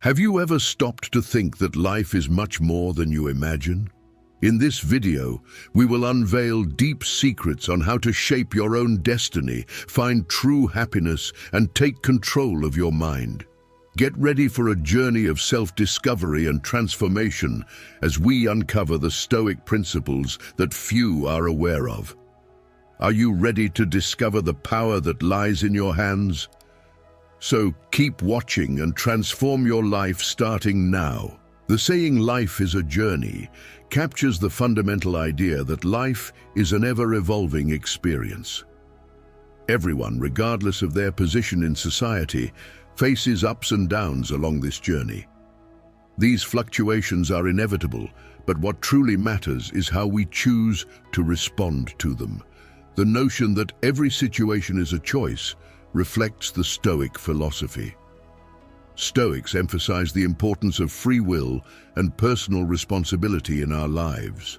Have you ever stopped to think that life is much more than you imagine? In this video, we will unveil deep secrets on how to shape your own destiny, find true happiness, and take control of your mind. Get ready for a journey of self-discovery and transformation as we uncover the Stoic principles that few are aware of. Are you ready to discover the power that lies in your hands? So keep watching and transform your life starting now. The saying "life is a journey" captures the fundamental idea that life is an ever-evolving experience. Everyone, regardless of their position in society, faces ups and downs along this journey. These fluctuations are inevitable, but what truly matters is how we choose to respond to them. The notion that every situation is a choice reflects the Stoic philosophy. Stoics emphasize the importance of free will and personal responsibility in our lives.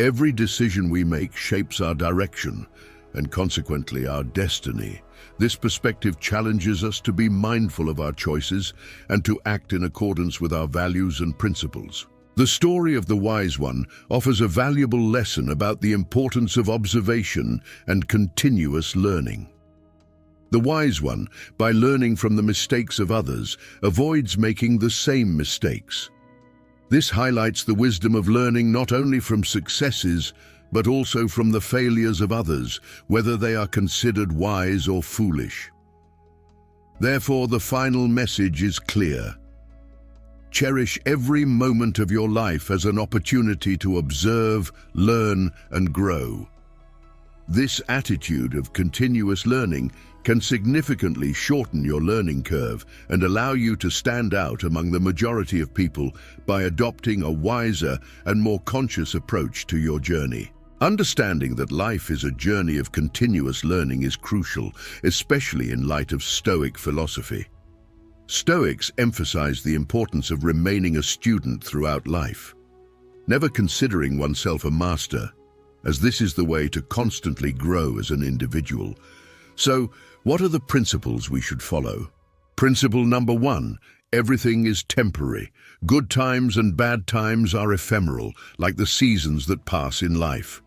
Every decision we make shapes our direction and consequently our destiny. This perspective challenges us to be mindful of our choices and to act in accordance with our values and principles. The story of the wise one offers a valuable lesson about the importance of observation and continuous learning. The wise one, by learning from the mistakes of others, avoids making the same mistakes. This highlights the wisdom of learning not only from successes, but also from the failures of others, whether they are considered wise or foolish. Therefore, the final message is clear. Cherish every moment of your life as an opportunity to observe, learn, and grow. This attitude of continuous learning can significantly shorten your learning curve and allow you to stand out among the majority of people by adopting a wiser and more conscious approach to your journey. Understanding that life is a journey of continuous learning is crucial, especially in light of Stoic philosophy. Stoics emphasize the importance of remaining a student throughout life, never considering oneself a master, as this is the way to constantly grow as an individual. So, what are the principles we should follow? Principle number 1, everything is temporary. Good times and bad times are ephemeral, like the seasons that pass in life.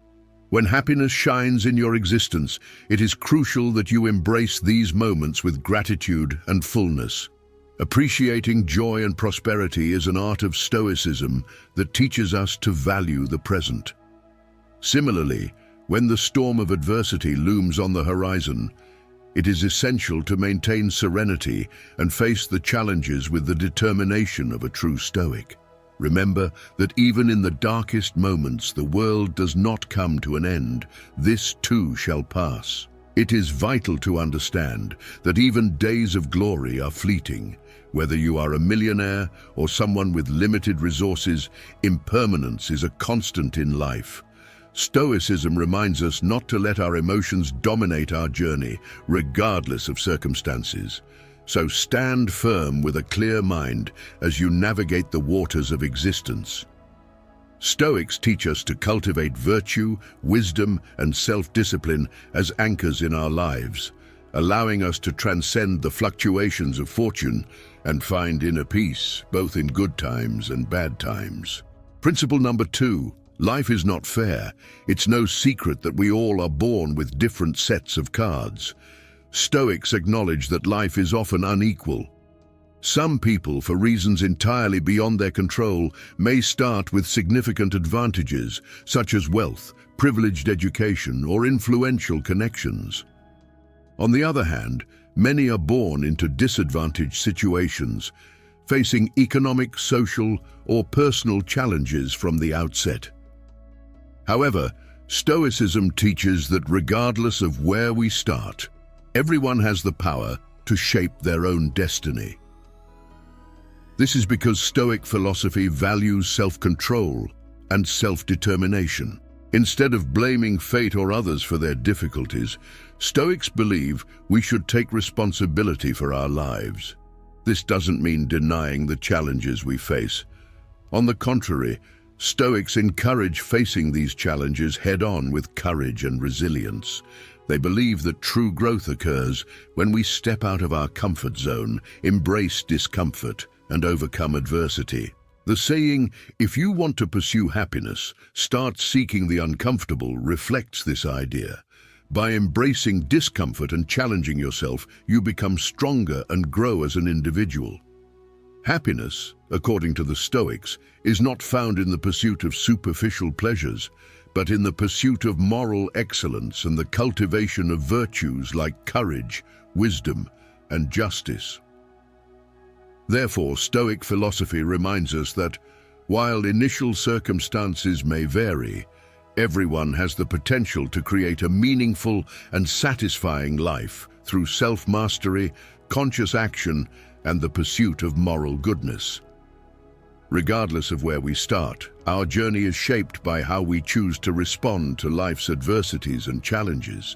When happiness shines in your existence, it is crucial that you embrace these moments with gratitude and fullness. Appreciating joy and prosperity is an art of Stoicism that teaches us to value the present. Similarly, when the storm of adversity looms on the horizon, it is essential to maintain serenity and face the challenges with the determination of a true Stoic. Remember that even in the darkest moments, the world does not come to an end. This too shall pass. It is vital to understand that even days of glory are fleeting. Whether you are a millionaire or someone with limited resources, impermanence is a constant in life. Stoicism reminds us not to let our emotions dominate our journey, regardless of circumstances. So stand firm with a clear mind as you navigate the waters of existence. Stoics teach us to cultivate virtue, wisdom, and self-discipline as anchors in our lives, allowing us to transcend the fluctuations of fortune and find inner peace, both in good times and bad times. Principle number 2. Life is not fair. It's no secret that we all are born with different sets of cards. Stoics acknowledge that life is often unequal. Some people, for reasons entirely beyond their control, may start with significant advantages, such as wealth, privileged education, or influential connections. On the other hand, many are born into disadvantaged situations, facing economic, social, or personal challenges from the outset. However, Stoicism teaches that regardless of where we start, everyone has the power to shape their own destiny. This is because Stoic philosophy values self-control and self-determination. Instead of blaming fate or others for their difficulties, Stoics believe we should take responsibility for our lives. This doesn't mean denying the challenges we face. On the contrary, Stoics encourage facing these challenges head-on with courage and resilience. They believe that true growth occurs when we step out of our comfort zone, embrace discomfort, and overcome adversity. The saying, "If you want to pursue happiness, start seeking the uncomfortable," reflects this idea. By embracing discomfort and challenging yourself, you become stronger and grow as an individual. Happiness, according to the Stoics, is not found in the pursuit of superficial pleasures, but in the pursuit of moral excellence and the cultivation of virtues like courage, wisdom, and justice. Therefore, Stoic philosophy reminds us that, while initial circumstances may vary, everyone has the potential to create a meaningful and satisfying life through self-mastery, conscious action, and the pursuit of moral goodness. Regardless of where we start, our journey is shaped by how we choose to respond to life's adversities and challenges.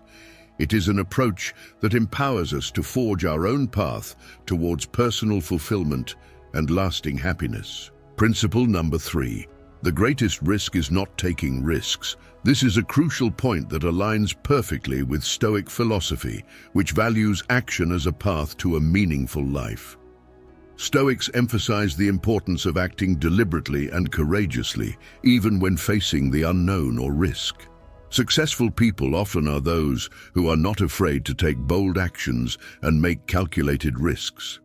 It is an approach that empowers us to forge our own path towards personal fulfillment and lasting happiness. Principle number 3. The greatest risk is not taking risks. This is a crucial point that aligns perfectly with Stoic philosophy, which values action as a path to a meaningful life. Stoics emphasize the importance of acting deliberately and courageously, even when facing the unknown or risk. Successful people often are those who are not afraid to take bold actions and make calculated risks.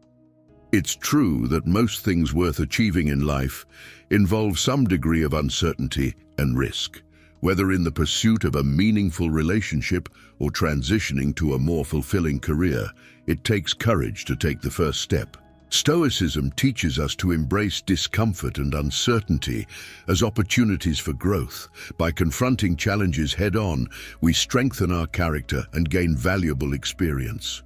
It's true that most things worth achieving in life involve some degree of uncertainty and risk, whether in the pursuit of a meaningful relationship or transitioning to a more fulfilling career. It takes courage to take the first step. Stoicism teaches us to embrace discomfort and uncertainty as opportunities for growth. By confronting challenges head-on, we strengthen our character and gain valuable experience.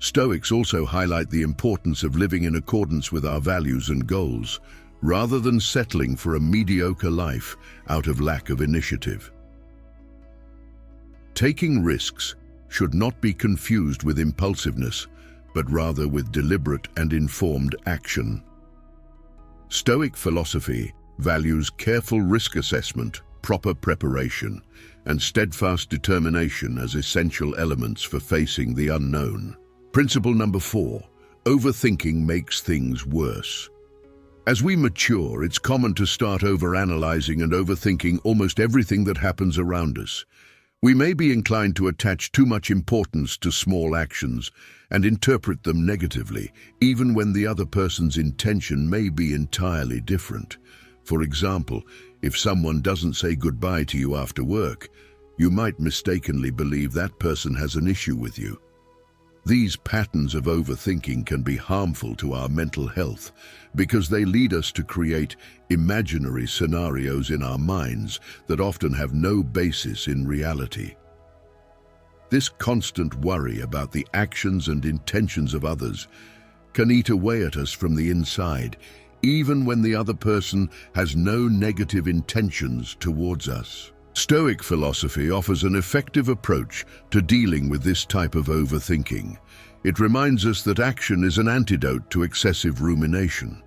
Stoics also highlight the importance of living in accordance with our values and goals, rather than settling for a mediocre life out of lack of initiative. Taking risks should not be confused with impulsiveness, but rather with deliberate and informed action. Stoic philosophy values careful risk assessment, proper preparation, and steadfast determination as essential elements for facing the unknown. Principle number 4. Overthinking makes things worse. As we mature, it's common to start overanalyzing and overthinking almost everything that happens around us. We may be inclined to attach too much importance to small actions and interpret them negatively, even when the other person's intention may be entirely different. For example, if someone doesn't say goodbye to you after work, you might mistakenly believe that person has an issue with you. These patterns of overthinking can be harmful to our mental health because they lead us to create imaginary scenarios in our minds that often have no basis in reality. This constant worry about the actions and intentions of others can eat away at us from the inside, even when the other person has no negative intentions towards us. Stoic philosophy offers an effective approach to dealing with this type of overthinking. It reminds us that action is an antidote to excessive rumination.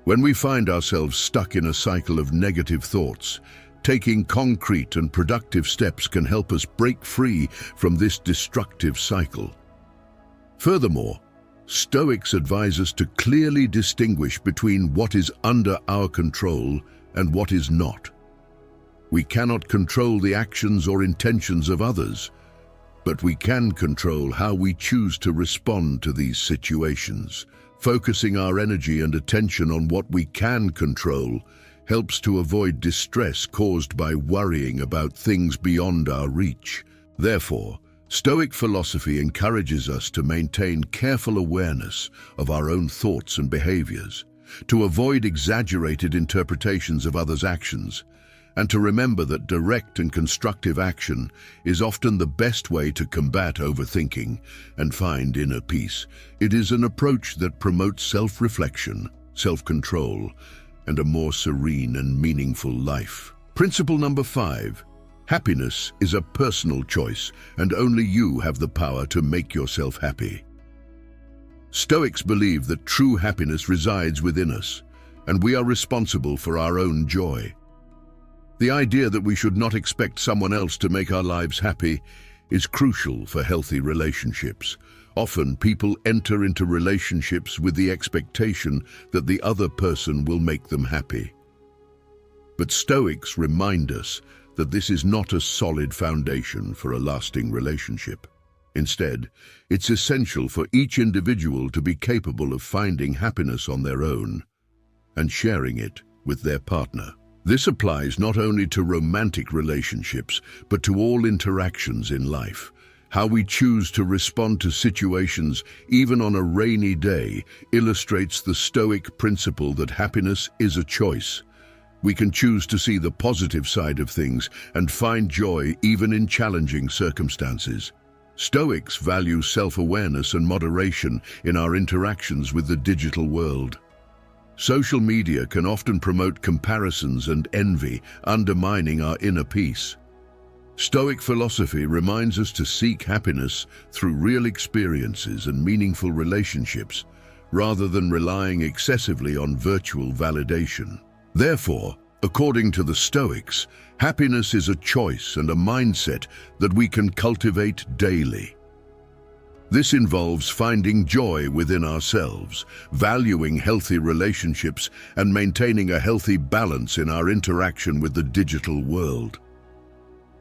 When we find ourselves stuck in a cycle of negative thoughts, taking concrete and productive steps can help us break free from this destructive cycle. Furthermore, Stoics advise us to clearly distinguish between what is under our control and what is not. We cannot control the actions or intentions of others, but we can control how we choose to respond to these situations. Focusing our energy and attention on what we can control helps to avoid distress caused by worrying about things beyond our reach. Therefore, Stoic philosophy encourages us to maintain careful awareness of our own thoughts and behaviors, to avoid exaggerated interpretations of others' actions, and to remember that direct and constructive action is often the best way to combat overthinking and find inner peace. It is an approach that promotes self-reflection, self-control, and a more serene and meaningful life. Principle number 5. Happiness is a personal choice, and only you have the power to make yourself happy. Stoics believe that true happiness resides within us, and we are responsible for our own joy. The idea that we should not expect someone else to make our lives happy is crucial for healthy relationships. Often, people enter into relationships with the expectation that the other person will make them happy. But Stoics remind us that this is not a solid foundation for a lasting relationship. Instead, it's essential for each individual to be capable of finding happiness on their own and sharing it with their partner. This applies not only to romantic relationships, but to all interactions in life. How we choose to respond to situations, even on a rainy day, illustrates the Stoic principle that happiness is a choice. We can choose to see the positive side of things and find joy even in challenging circumstances. Stoics value self-awareness and moderation in our interactions with the digital world. Social media can often promote comparisons and envy, undermining our inner peace. Stoic philosophy reminds us to seek happiness through real experiences and meaningful relationships, rather than relying excessively on virtual validation. Therefore, according to the Stoics, happiness is a choice and a mindset that we can cultivate daily. This involves finding joy within ourselves, valuing healthy relationships, and maintaining a healthy balance in our interaction with the digital world.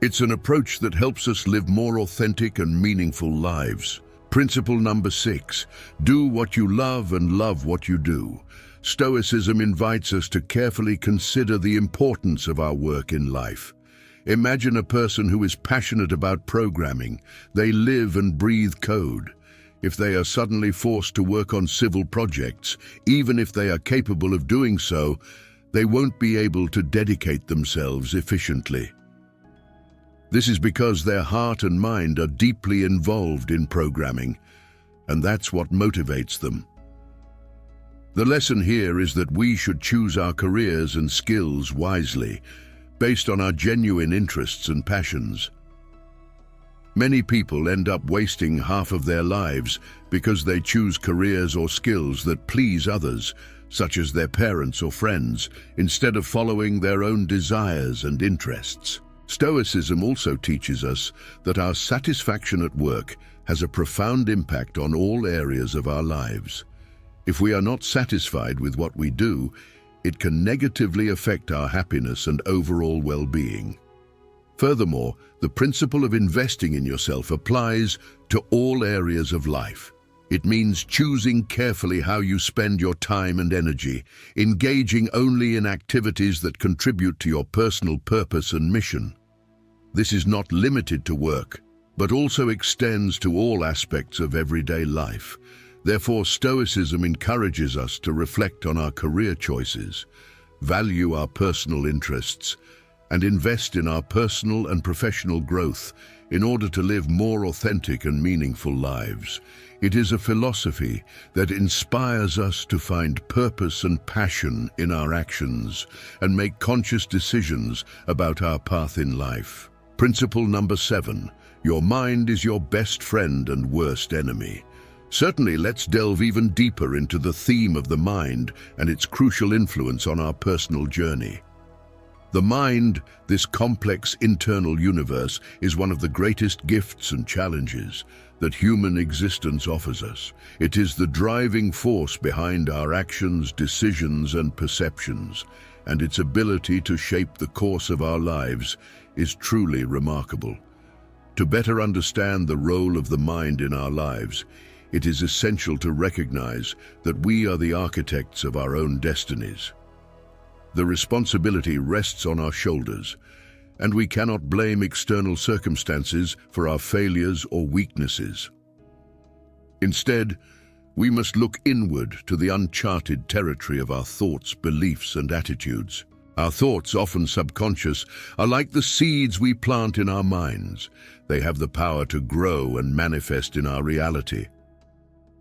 It's an approach that helps us live more authentic and meaningful lives. Principle number 6, do what you love and love what you do. Stoicism invites us to carefully consider the importance of our work in life. Imagine a person who is passionate about programming. They live and breathe code. If they are suddenly forced to work on civil projects, even if they are capable of doing so, they won't be able to dedicate themselves efficiently. This is because their heart and mind are deeply involved in programming, and that's what motivates them. The lesson here is that we should choose our careers and skills wisely, based on our genuine interests and passions. Many people end up wasting half of their lives because they choose careers or skills that please others, such as their parents or friends, instead of following their own desires and interests. Stoicism also teaches us that our satisfaction at work has a profound impact on all areas of our lives. If we are not satisfied with what we do, it can negatively affect our happiness and overall well-being. Furthermore, the principle of investing in yourself applies to all areas of life. It means choosing carefully how you spend your time and energy, engaging only in activities that contribute to your personal purpose and mission. This is not limited to work, but also extends to all aspects of everyday life. Therefore, Stoicism encourages us to reflect on our career choices, value our personal interests, and invest in our personal and professional growth in order to live more authentic and meaningful lives. It is a philosophy that inspires us to find purpose and passion in our actions and make conscious decisions about our path in life. Principle number 7, your mind is your best friend and worst enemy. Certainly, let's delve even deeper into the theme of the mind and its crucial influence on our personal journey. The mind, this complex internal universe, is one of the greatest gifts and challenges that human existence offers us. It is the driving force behind our actions, decisions, and perceptions, and its ability to shape the course of our lives is truly remarkable. To better understand the role of the mind in our lives, it is essential to recognize that we are the architects of our own destinies. The responsibility rests on our shoulders, and we cannot blame external circumstances for our failures or weaknesses. Instead, we must look inward to the uncharted territory of our thoughts, beliefs, and attitudes. Our thoughts, often subconscious, are like the seeds we plant in our minds. They have the power to grow and manifest in our reality.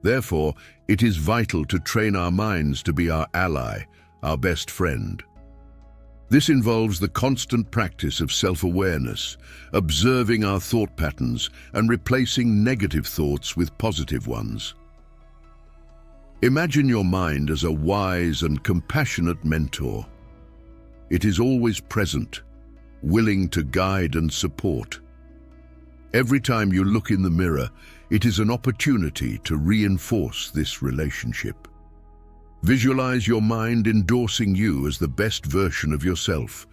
Therefore, it is vital to train our minds to be our ally, our best friend. This involves the constant practice of self-awareness, observing our thought patterns and replacing negative thoughts with positive ones. Imagine your mind as a wise and compassionate mentor. It is always present, willing to guide and support. Every time you look in the mirror, it is an opportunity to reinforce this relationship. Visualize your mind endorsing you as the best version of yourself,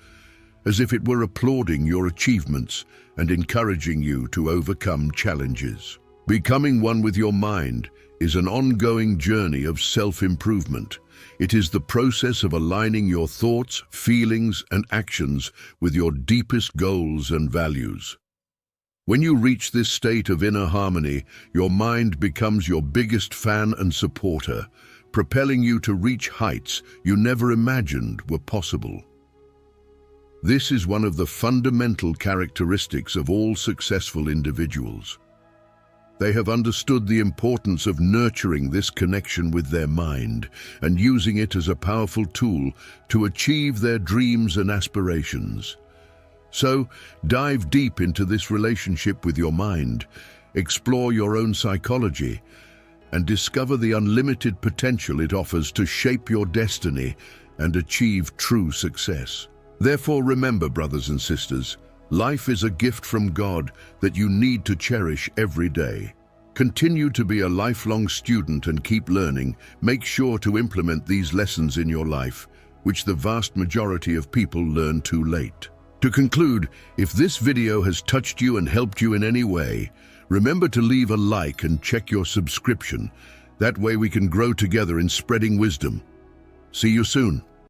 as if it were applauding your achievements and encouraging you to overcome challenges. Becoming one with your mind is an ongoing journey of self-improvement. It is the process of aligning your thoughts, feelings, and actions with your deepest goals and values. When you reach this state of inner harmony, your mind becomes your biggest fan and supporter, propelling you to reach heights you never imagined were possible. This is one of the fundamental characteristics of all successful individuals. They have understood the importance of nurturing this connection with their mind and using it as a powerful tool to achieve their dreams and aspirations. So, dive deep into this relationship with your mind, explore your own psychology, and discover the unlimited potential it offers to shape your destiny and achieve true success. Therefore, remember, brothers and sisters, life is a gift from God that you need to cherish every day. Continue to be a lifelong student and keep learning. Make sure to implement these lessons in your life, which the vast majority of people learn too late. To conclude, if this video has touched you and helped you in any way, remember to leave a like and check your subscription. That way we can grow together in spreading wisdom. See you soon.